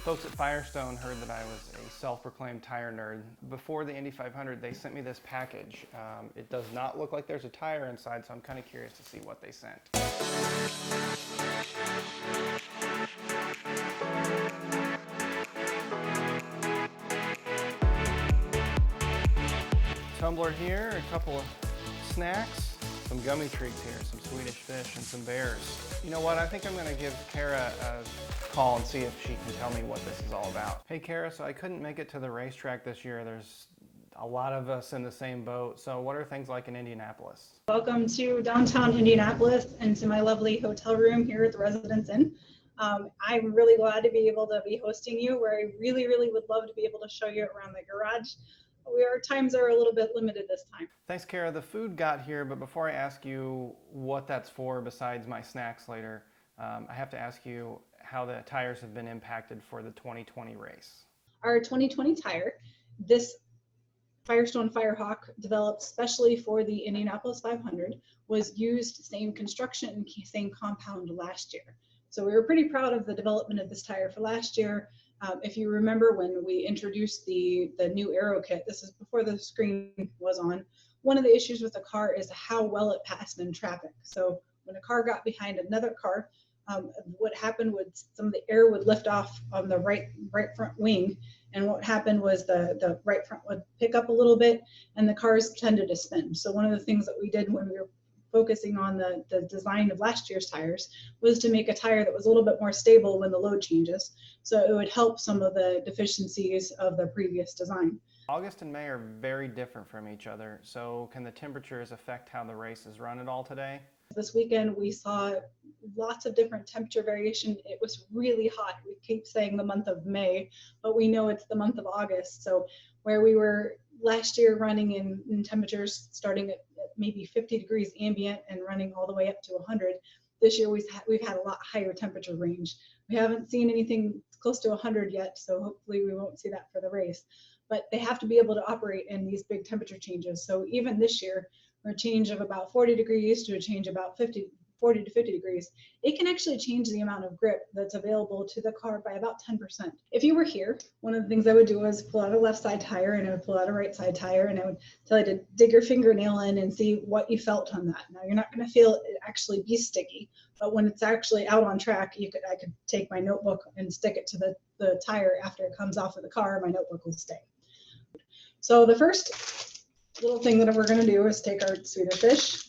Folks at Firestone heard that I was a self-proclaimed tire nerd. Before the Indy 500, they sent me this package. It does not look like there's a tire inside, so I'm kind of curious to see what they sent. Tumbler here, a couple of snacks, some gummy treats here, some Swedish fish, and some bears. You know what, I think I'm gonna give Cara a call and see if she can tell me what this is all about. Hey Cara, so I couldn't make it to the racetrack this year. There's a lot of us in the same boat. So what are things like in Indianapolis? Welcome to downtown Indianapolis and to my lovely hotel room here at the Residence Inn. I'm really glad to be able to be hosting you, where I really would love to be able to show you around the garage. Our times are a little bit limited this time. Thanks, Cara. The food got here, but before I ask you what that's for besides my snacks later, I have to ask you how the tires have been impacted for the 2020 race. Our 2020 tire, this Firestone Firehawk, developed specially for the Indianapolis 500, was used same construction and same compound last year. So we were pretty proud of the development of this tire for last year. If you remember when we introduced the new aero kit, this is before the screen was on, one of the issues with the car is how well it passed in traffic. So when a car got behind another car, what happened was some of the air would lift off on the right front wing, and what happened was the right front would pick up a little bit and the cars tended to spin. So one of the things that we did when we were focusing on the design of last year's tires was to make a tire that was a little bit more stable when the load changes, so it would help some of the deficiencies of the previous design. August and May are very different from each other, so can the temperatures affect how the race is run at all today? This weekend we saw lots of different temperature variation. It was really hot. We keep saying the month of May, but we know it's the month of August. So where we were last year running in temperatures starting at maybe 50 degrees ambient and running all the way up to 100, this year we've had a lot higher temperature range. We haven't seen anything close to 100 yet, so hopefully we won't see that for the race. But they have to be able to operate in these big temperature changes. So even this year, a change of about 40 degrees to a change about 40 to 50 degrees, it can actually change the amount of grip that's available to the car by about 10%. If you were here, one of the things I would do is pull out a left side tire and I would pull out a right side tire, and I would tell you to dig your fingernail in and see what you felt on that. Now you're not going to feel it actually be sticky, but when it's actually out on track, I could take my notebook and stick it to the tire after it comes off of the car, my notebook will stay. So the first little thing that we're going to do is take our Swedish fish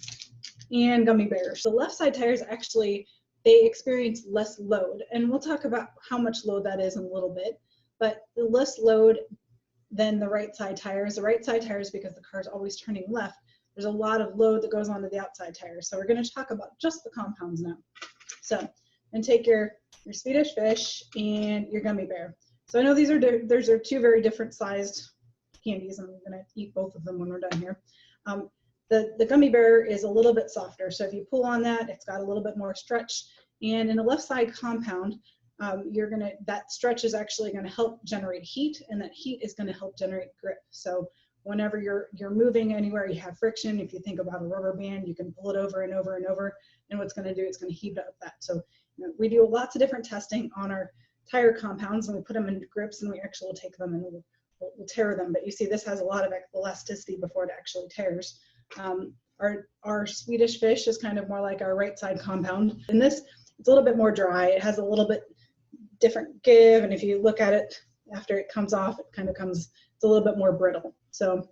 and gummy bears. The left side tires actually, they experience less load, and we'll talk about how much load that is in a little bit, but the less load than the right side tires. The right side tires, because the car's always turning left, there's a lot of load that goes onto the outside tires. So we're going to talk about just the compounds now. So, and take your Swedish fish and your gummy bear. So I know these are two very different sized candies, and I'm going to eat both of them when we're done here. The gummy bear is a little bit softer, so if you pull on that, it's got a little bit more stretch. And in the left side compound, that stretch is actually going to help generate heat, and that heat is going to help generate grip. So whenever you're moving anywhere you have friction, if you think about a rubber band, you can pull it over and over and over, and what's going to do, it's going to heat up that. So we do lots of different testing on our tire compounds, and we put them in grips, and we actually will take them and we'll tear them. But you see this has a lot of elasticity before it actually tears. Our Swedish fish is kind of more like our right side compound. And this, it's a little bit more dry. It has a little bit different give, and if you look at it after it comes off, it's a little bit more brittle. So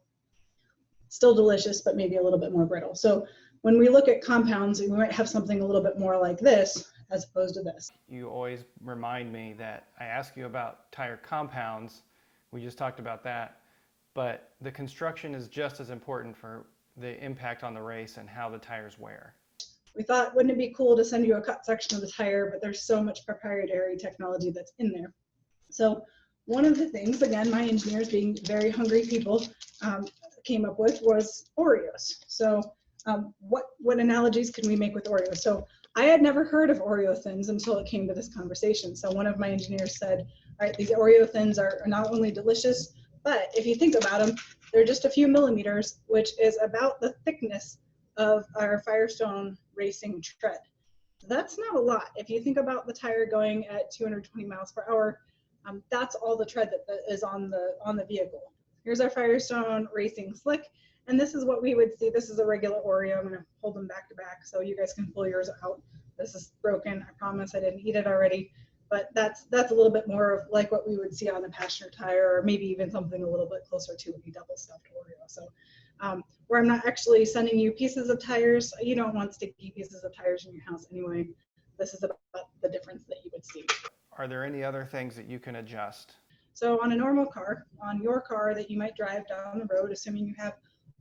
still delicious, but maybe a little bit more brittle. So when we look at compounds, we might have something a little bit more like this as opposed to this. You always remind me that I ask you about tire compounds. We just talked about that, but the construction is just as important for the impact on the race and how the tires wear. We thought, wouldn't it be cool to send you a cut section of the tire, but there's so much proprietary technology that's in there. So one of the things, again, my engineers being very hungry people, came up with was Oreos. So what analogies can we make with Oreos? So I had never heard of Oreo thins until it came to this conversation. So one of my engineers said, all right, these Oreo thins are not only delicious, but if you think about them, they're just a few millimeters, which is about the thickness of our Firestone racing tread. That's not a lot. If you think about the tire going at 220 miles per hour, That's all the tread that is on the vehicle. Here's our Firestone Racing Slick, and this is what we would see. This is a regular Oreo. I'm going to hold them back to back so you guys can pull yours out. This is broken. I promise I didn't eat it already, but that's a little bit more of like what we would see on a passenger tire, or maybe even something a little bit closer to a double stuffed Oreo. So where I'm not actually sending you pieces of tires, you don't want sticky pieces of tires in your house anyway. This is about the difference that you would see. Are there any other things that you can adjust? So on a normal car, on your car that you might drive down the road, assuming you have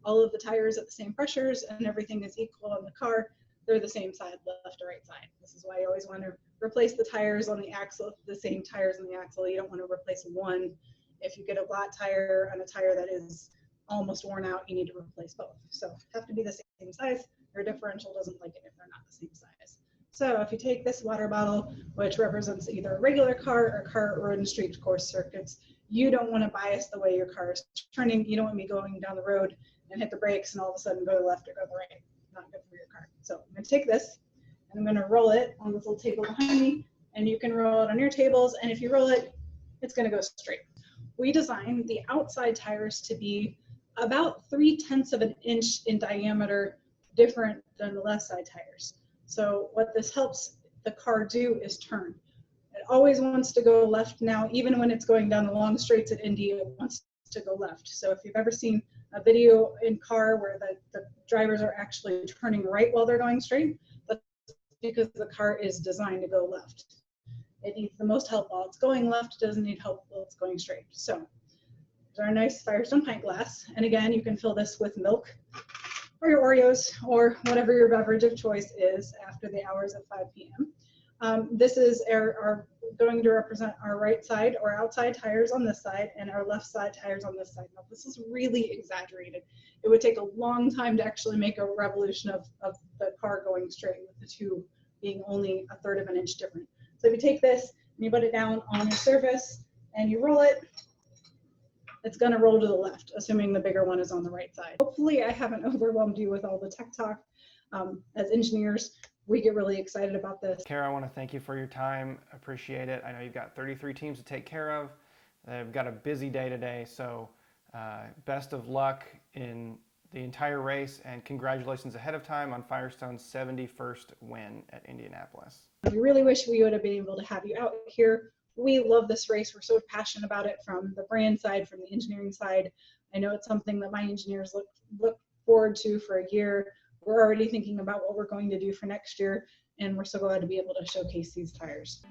all of the tires at the same pressures and everything is equal on the car, they're the same side, left or right side. This is why you always want to replace the tires on the axle, the same tires on the axle. You don't want to replace one. If you get a flat tire on a tire that is almost worn out, you need to replace both. So have to be the same size. Your differential doesn't like it if they're not the same size. So if you take this water bottle, which represents either a regular car or a car road and street course circuits, you don't want to bias the way your car is turning. You don't want to be going down the road and hit the brakes and all of a sudden go to the left or go to the right. Not good for your car. So I'm going to take this and I'm going to roll it on this little table behind me, and you can roll it on your tables, and if you roll it, it's going to go straight. We designed the outside tires to be about 0.3 of an inch in diameter different than the left side tires. So what this helps the car do is turn. It always wants to go left now, even when it's going down the long straights at Indy, it wants to go left. So if you've ever seen a video in car where the drivers are actually turning right while they're going straight, that's because the car is designed to go left. It needs the most help while it's going left, it doesn't need help while it's going straight. So there's our nice Firestone pint glass. And again, you can fill this with milk or your Oreos or whatever your beverage of choice is after the hours of 5 p.m. This is our going to represent our right side or outside tires on this side and our left side tires on this side. Now this is really exaggerated. It would take a long time to actually make a revolution of the car going straight, with the two being only 1/3 of an inch different. So if you take this and you put it down on your surface and you roll it, it's going to roll to the left, assuming the bigger one is on the right side. Hopefully I haven't overwhelmed you with all the tech talk. As engineers, we get really excited about this. Cara, I want to thank you for your time. Appreciate it. I know you've got 33 teams to take care of. They've got a busy day today, so best of luck in the entire race, and congratulations ahead of time on Firestone's 71st win at Indianapolis. We really wish we would have been able to have you out here. We love this race. We're so passionate about it, from the brand side, from the engineering side. I know it's something that my engineers look forward to for a year. We're already thinking about what we're going to do for next year, and we're so glad to be able to showcase these tires.